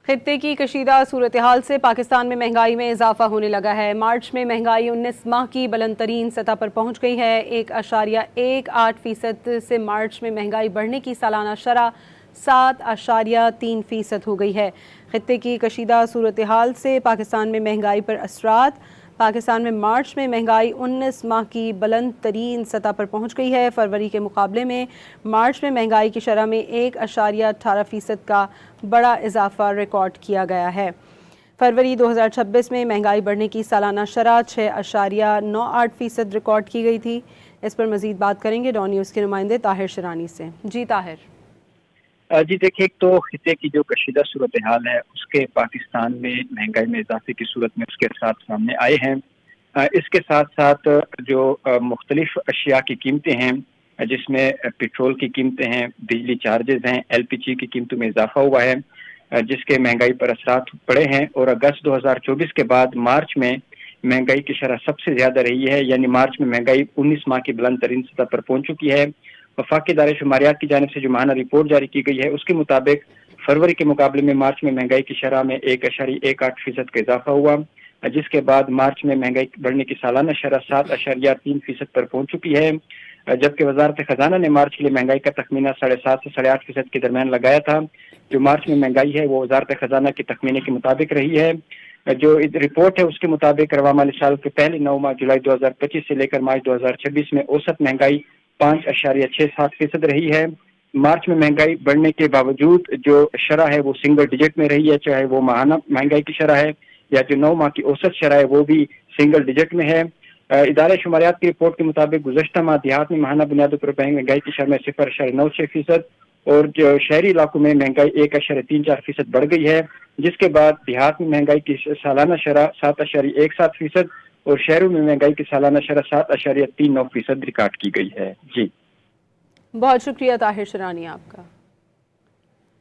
خطے کی کشیدہ صورتحال سے پاکستان میں مہنگائی میں اضافہ ہونے لگا ہے۔ مارچ میں مہنگائی 19 ماہ کی بلند ترین سطح پر پہنچ گئی ہے۔ 1.18% سے مارچ میں مہنگائی بڑھنے کی سالانہ شرح 7.3% ہو گئی ہے۔ خطے کی کشیدہ صورتحال سے پاکستان میں مہنگائی پر اثرات۔ پاکستان میں مارچ میں مہنگائی 19 ماہ کی بلند ترین سطح پر پہنچ گئی ہے۔ فروری کے مقابلے میں مارچ میں مہنگائی کی شرح میں 1.18% کا بڑا اضافہ ریکارڈ کیا گیا ہے۔ فروری 2026 میں مہنگائی بڑھنے کی سالانہ شرح 6.98% ریکارڈ کی گئی تھی۔ اس پر مزید بات کریں گے ڈان نیوز کے نمائندے طاہر شرانی سے۔ جی طاہر۔ جی دیکھیں، ایک تو خطے کی جو کشیدہ صورتحال ہے اس کے پاکستان میں مہنگائی میں اضافے کی صورت میں اس کے ساتھ سامنے آئے ہیں۔ اس کے ساتھ ساتھ جو مختلف اشیاء کی قیمتیں ہیں، جس میں پیٹرول کی قیمتیں ہیں، بجلی چارجز ہیں، ایل پی جی کی قیمتوں میں اضافہ ہوا ہے، جس کے مہنگائی پر اثرات پڑے ہیں۔ اور اگست 2024 کے بعد مارچ میں مہنگائی کی شرح سب سے زیادہ رہی ہے، یعنی مارچ میں مہنگائی 19 ماہ کی بلند ترین سطح پر پہنچ چکی ہے۔ وفاقی ادارے شماریات کی جانب سے جو ماہانہ رپورٹ جاری کی گئی ہے اس کے مطابق فروری کے مقابلے میں مارچ میں مہنگائی کی شرح میں 1.18% کا اضافہ ہوا، جس کے بعد مارچ میں مہنگائی بڑھنے کی سالانہ شرح 7.3% پر پہنچ چکی ہے، جبکہ وزارت خزانہ نے مارچ کے لیے مہنگائی کا تخمینہ 7.5 سے 8.5% کے درمیان لگایا تھا۔ جو مارچ میں مہنگائی ہے وہ وزارت خزانہ کے تخمینے کے مطابق رہی ہے۔ جو رپورٹ ہے اس کے مطابق رواں مالی سال کے پہلے 9 ماہ جولائی 2025 سے لے کر مارچ 2026 میں اوسط مہنگائی 5.67% رہی ہے۔ مارچ میں مہنگائی بڑھنے کے باوجود جو شرح ہے وہ سنگل ڈیجٹ میں رہی ہے، چاہے وہ ماہانہ مہنگائی کی شرح ہے یا جو 9 ماہ کی اوسط شرح ہے وہ بھی سنگل ڈیجٹ میں ہے۔ ادارہ شماریات کی رپورٹ کے مطابق گزشتہ ماہ دیہات میں ماہانہ بنیادوں پر مہنگائی کی شرح میں 0.96% اور جو شہری علاقوں میں مہنگائی 1.34% بڑھ گئی ہے، جس کے بعد دیہات میں مہنگائی کی سالانہ شرح 7.17% اور شہروں میں مہنگائی کی سالانہ شرح 7.39% ریکارڈ کی گئی ہے۔ جی بہت شکریہ طاہر شرانی آپ کا۔